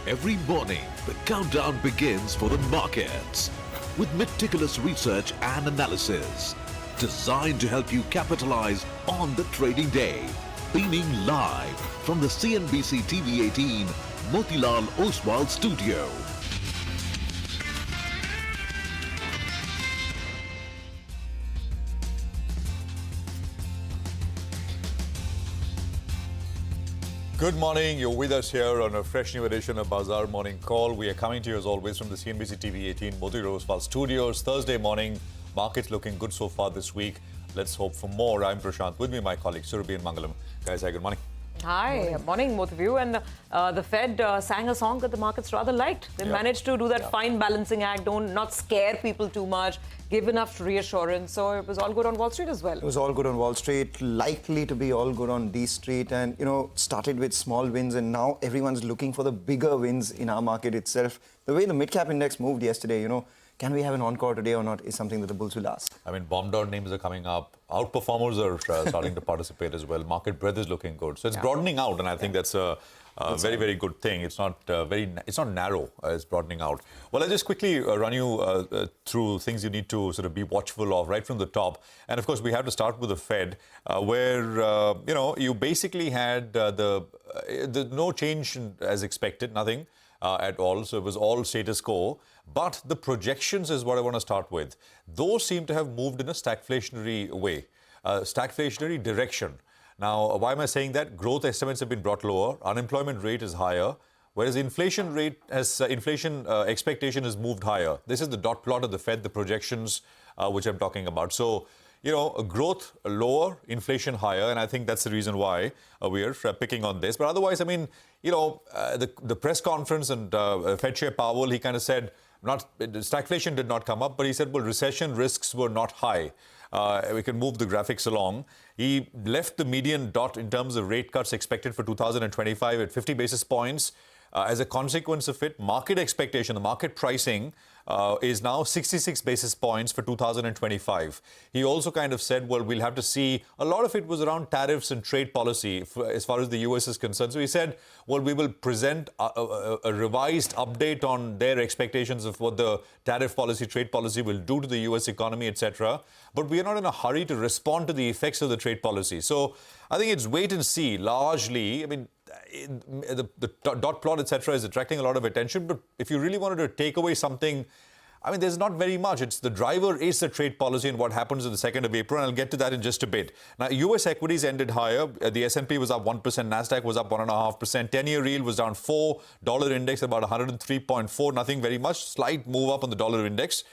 Every morning, the countdown begins for the markets with meticulous research and analysis designed to help you capitalize on the trading day. Beaming live from the CNBC TV 18 Motilal Oswal studio. Good morning. You're with us here on a fresh new edition of Bazaar Morning Call. We are coming to you as always from the CNBC TV 18 Motilal Oswal studios. Thursday morning, markets looking good so far this week. Let's hope for more. I'm Prashant. With me, my colleague Surabhi and Mangalam. Guys, hi, good morning. Hi, morning both of you. And the Fed sang a song that the markets rather liked. They managed to do that fine balancing act, not scare people too much, give enough reassurance. So it was all good on Wall Street as well. It was all good on Wall Street, likely to be all good on D Street, and started with small wins, and now everyone's looking for the bigger wins in our market itself. The way the mid-cap index moved yesterday, can we have an encore today or not, is something that the bulls will ask. I mean, bombed out names are coming up. Outperformers are starting to participate as well. Market breadth is looking good. So it's broadening out, and I think that's a very, very good thing. It's not it's not narrow. It's broadening out. Well, I'll just quickly run you through things you need to sort of be watchful of right from the top. And of course, we have to start with the Fed, where you basically had the no change as expected, nothing at all. So it was all status quo. But the projections is what I want to start with. Those seem to have moved in a stagflationary way, stagflationary direction. Now, why am I saying that? Growth estimates have been brought lower. Unemployment rate is higher, whereas inflation expectation has moved higher. This is the dot plot of the Fed, the projections which I'm talking about. So, growth lower, inflation higher, and I think that's the reason why we are picking on this. But otherwise, I mean, the press conference and Fed Chair Powell, he kind of said, stagflation did not come up, but he said, well, recession risks were not high. We can move the graphics along. He left the median dot in terms of rate cuts expected for 2025 at 50 basis points. As a consequence of it, market expectation, the market pricing is now 66 basis points for 2025. He also kind of said, well, we'll have to see. A lot of it was around tariffs and trade policy as far as the US is concerned. So he said, well, we will present a revised update on their expectations of what the tariff policy, trade policy will do to the US economy, etc. But we are not in a hurry to respond to the effects of the trade policy. So I think it's wait and see largely. I mean, the dot plot, etc., is attracting a lot of attention. But if you really wanted to take away something, I mean, there's not very much. It's the driver is the trade policy and what happens on the 2nd of April. And I'll get to that in just a bit. Now, US equities ended higher. The S&P was up 1%. Nasdaq was up 1.5%. 10-year yield was down 4. Dollar index about 103.4. Nothing very much. Slight move up on the dollar index.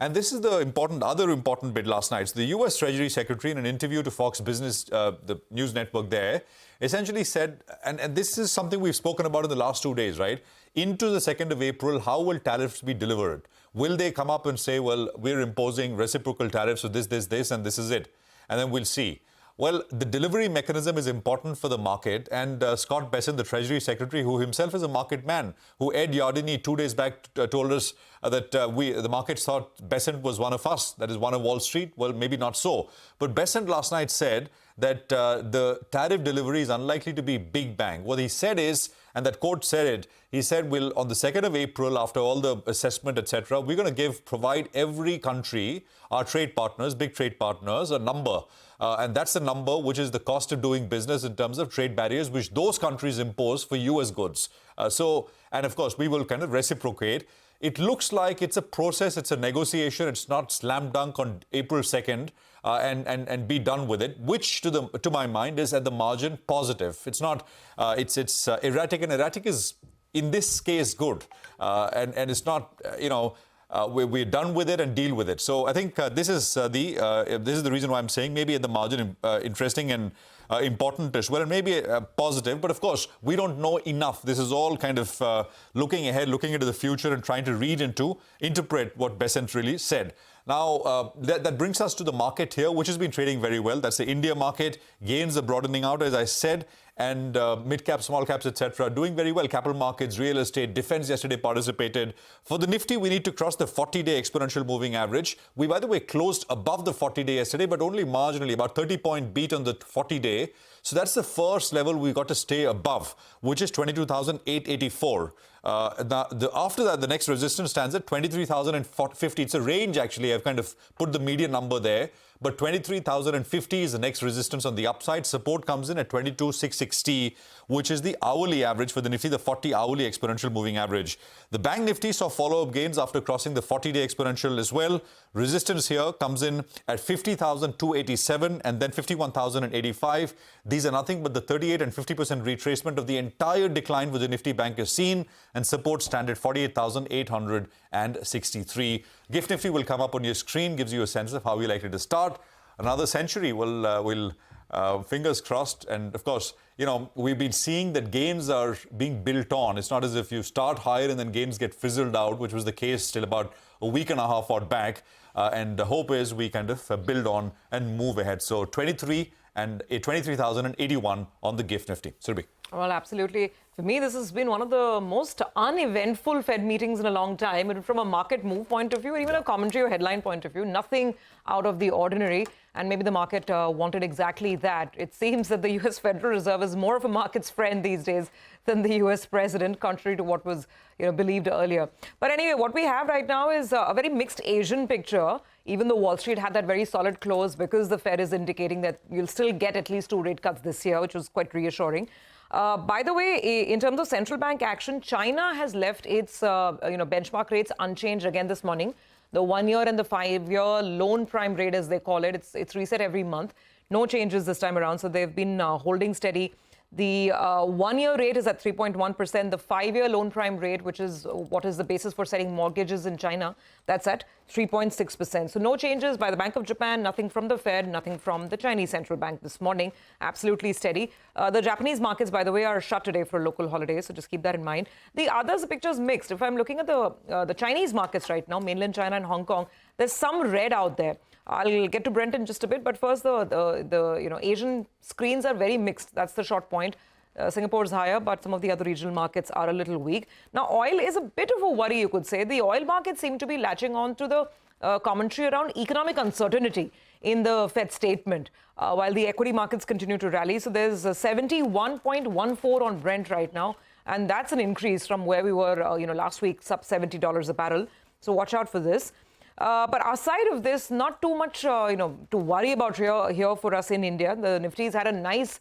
And this is the other important bit last night. So the U.S. Treasury Secretary, in an interview to Fox Business, the news network there, essentially said, and this is something we've spoken about in the last 2 days, right? Into the 2nd of April, how will tariffs be delivered? Will they come up and say, well, we're imposing reciprocal tariffs, so this, and this is it? And then we'll see. Well, the delivery mechanism is important for the market, and Scott Bessent, the Treasury Secretary, who himself is a market man, who Ed Yardeni 2 days back told us that the markets thought Bessent was one of us, that is one of Wall Street. Well, maybe not so. But Bessent last night said that the tariff delivery is unlikely to be big bang. What he said is, and that quote said it, he said, well, on the 2nd of April, after all the assessment, etc., we're going to provide every country, our trade partners, big trade partners, a number. And that's the number which is the cost of doing business in terms of trade barriers, which those countries impose for US goods. And of course, we will kind of reciprocate. It looks like it's a process, it's a negotiation, it's not slam dunk on April 2nd and be done with it, which to my mind is at the margin positive. It's not, it's erratic, and erratic is in this case good. And it's not, we're done with it and deal with it. So I think this is the reason why I'm saying maybe at the margin interesting and important as well, and maybe positive. But of course, we don't know enough. This is all kind of looking ahead, looking into the future, and trying to interpret what Bessent really said. Now, that brings us to the market here, which has been trading very well. That's the India market. Gains are broadening out, as I said, and mid-cap, small caps, etc. doing very well. Capital markets, real estate, defense yesterday participated. For the Nifty, we need to cross the 40-day exponential moving average. We, by the way, closed above the 40-day yesterday, but only marginally, about 30-point beat on the 40-day. So that's the first level we got to stay above, which is 22,884. After that, the next resistance stands at 23,050. It's a range, actually. I've kind of put the median number there. But 23,050 is the next resistance on the upside. Support comes in at 22,660, which is the hourly average for the Nifty, the 40-hourly exponential moving average. The Bank Nifty saw follow-up gains after crossing the 40-day exponential as well. Resistance here comes in at 50,287 and then 51,085. These are nothing but the 38 and 50% retracement of the entire decline which the Nifty Bank has seen, and support stand at 48,863. Gift Nifty will come up on your screen, gives you a sense of how we likely to start. Another century will fingers crossed. And of course, you know, we've been seeing that gains are being built on. It's not as if you start higher and then gains get fizzled out, which was the case till about a week and a half out back. And the hope is we kind of build on and move ahead. So 23,081 on the Gift Nifty. Surbhi. Well, absolutely. For me, this has been one of the most uneventful Fed meetings in a long time. And from a market move point of view, or even a commentary or headline point of view, nothing out of the ordinary. And maybe the market wanted exactly that. It seems that the U.S. Federal Reserve is more of a market's friend these days than the U.S. president, contrary to what was believed earlier. But anyway, what we have right now is a very mixed Asian picture, even though Wall Street had that very solid close because the Fed is indicating that you'll still get at least 2 rate cuts this year, which was quite reassuring. By the way, in terms of central bank action, China has left its benchmark rates unchanged again this morning. The 1-year and the 5-year loan prime rate, as they call it, it's reset every month. No changes this time around, so they've been holding steady. The 1-year rate is at 3.1%. The 5-year loan prime rate, which is what is the basis for setting mortgages in China, that's at 3.6%. So no changes by the Bank of Japan, nothing from the Fed, nothing from the Chinese central bank this morning. Absolutely steady. The Japanese markets, by the way, are shut today for local holidays, so just keep that in mind. The others, the picture is mixed. If I'm looking at the Chinese markets right now, mainland China and Hong Kong, there's some red out there. I'll get to Brent in just a bit, but first the Asian screens are very mixed. That's the short point. Singapore's higher, but some of the other regional markets are a little weak. Now, oil is a bit of a worry, you could say. The oil markets seem to be latching on to the commentary around economic uncertainty in the Fed statement, while the equity markets continue to rally. So there's 71.14 on Brent right now, and that's an increase from where we were, last week, sub $70 a barrel. So watch out for this. But aside of this, not too much, to worry about here for us in India. The Nifty's had a nice,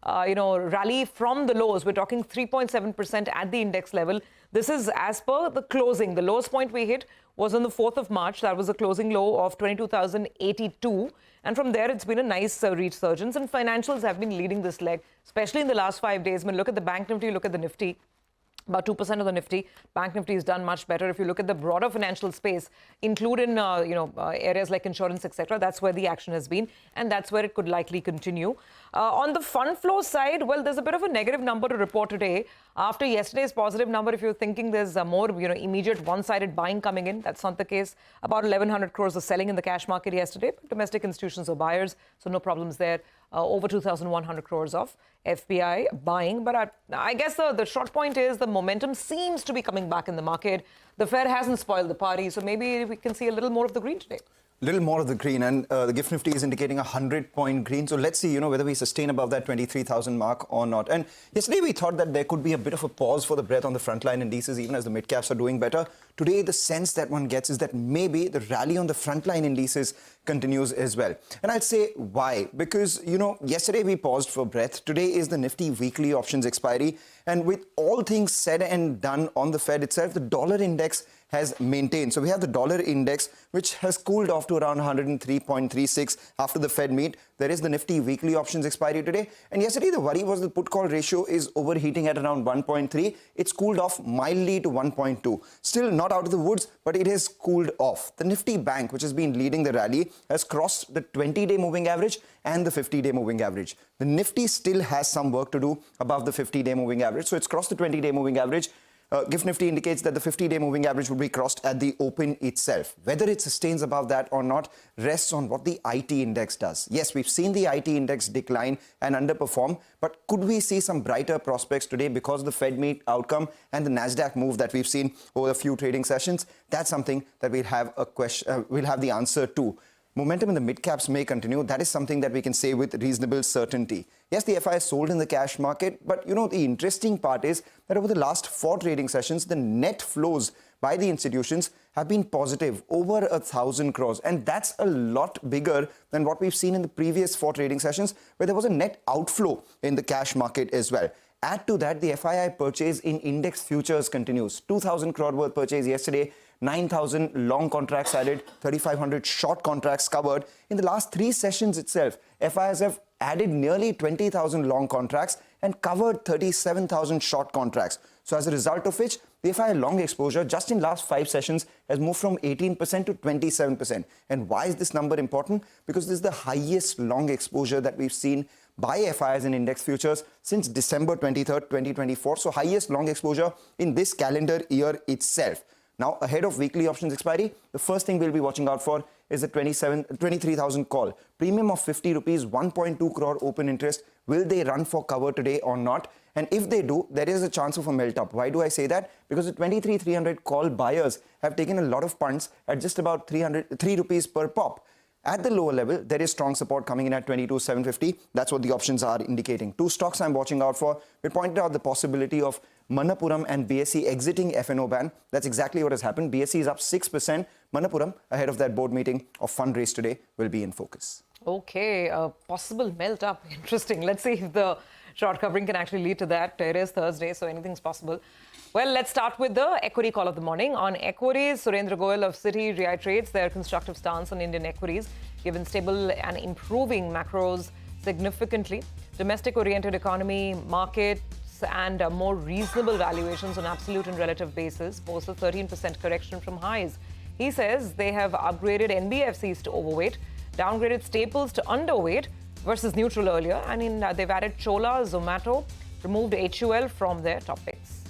rally from the lows. We're talking 3.7% at the index level. This is as per the closing. The lowest point we hit was on the 4th of March. That was a closing low of 22,082. And from there, it's been a nice resurgence. And financials have been leading this leg, especially in the last 5 days. I mean, look at the Bank Nifty, look at the Nifty. About 2% of the Nifty. Bank Nifty has done much better. If you look at the broader financial space, including areas like insurance, etc., that's where the action has been, and that's where it could likely continue. On the fund flow side, well, there's a bit of a negative number to report today. After yesterday's positive number, if you're thinking there's more immediate one-sided buying coming in, that's not the case. About 1,100 crores of selling in the cash market yesterday. Domestic institutions are buyers, so no problems there. Over 2,100 crores of FPI buying. But I guess the short point is the momentum seems to be coming back in the market. The Fed hasn't spoiled the party, so maybe we can see a little more of the green today. Little more of the green, and the Gift Nifty is indicating a 100-point green. So let's see, whether we sustain above that 23,000 mark or not. And yesterday we thought that there could be a bit of a pause for the breath on the frontline indices, even as the mid-caps are doing better. Today, the sense that one gets is that maybe the rally on the frontline indices continues as well. And I'll say why. Because, yesterday we paused for breath. Today is the Nifty weekly options expiry. And with all things said and done on the Fed itself, the dollar index has maintained. So we have the dollar index, which has cooled off to around 103.36 after the Fed meet. There is the Nifty weekly options expiry today. And yesterday, the worry was the put-call ratio is overheating at around 1.3. It's cooled off mildly to 1.2. Still not out of the woods, but it has cooled off. The Nifty Bank, which has been leading the rally, has crossed the 20-day moving average and the 50-day moving average. The Nifty still has some work to do above the 50-day moving average. So it's crossed the 20-day moving average. Gift Nifty indicates that the 50-day moving average will be crossed at the open itself. Whether it sustains above that or not rests on what the IT index does. Yes, we've seen the IT index decline and underperform, but could we see some brighter prospects today because of the Fed meet outcome and the Nasdaq move that we've seen over a few trading sessions? That's something that we'll have the answer to. momentum in the mid-caps may continue. That is something that we can say with reasonable certainty. Yes, the FI is sold in the cash market, but the interesting part is that over the last 4 trading sessions, the net flows by the institutions have been positive, over 1,000 crores. And that's a lot bigger than what we've seen in the previous 4 trading sessions, where there was a net outflow in the cash market as well. Add to that, the FII purchase in index futures continues. 2,000 crore worth purchase yesterday, 9,000 long contracts added, 3,500 short contracts covered. In the last 3 sessions itself, FIs have added nearly 20,000 long contracts and covered 37,000 short contracts. So as a result of which, the FI long exposure just in last 5 sessions has moved from 18% to 27%. And why is this number important? Because this is the highest long exposure that we've seen by FIs in index futures since December 23rd, 2024. So highest long exposure in this calendar year itself. Now, ahead of weekly options expiry, the first thing we'll be watching out for is the 23,000 call. Premium of 50 rupees, 1.2 crore open interest. Will they run for cover today or not? And if they do, there is a chance of a melt up. Why do I say that? Because the 23,300 call buyers have taken a lot of punts at just about 3 rupees per pop. At the lower level, there is strong support coming in at 22,750. That's what the options are indicating. 2 stocks I'm watching out for. We pointed out the possibility of Manappuram and BSE exiting FNO ban. That's exactly what has happened. BSE is up 6%. Manappuram, ahead of that board meeting of fundraise today, will be in focus. Okay, a possible melt up. Interesting. Let's see if the short covering can actually lead to that. It is Thursday, so anything's possible. Well, let's start with the equity call of the morning. On equities, Surendra Goyal of Citi reiterates their constructive stance on Indian equities, given stable and improving macros significantly. Domestic-oriented economy, markets, and more reasonable valuations on absolute and relative basis post a 13% correction from highs. He says they have upgraded NBFCs to overweight, downgraded staples to underweight versus neutral earlier, and they've added Chola, Zomato, removed HUL from their top picks.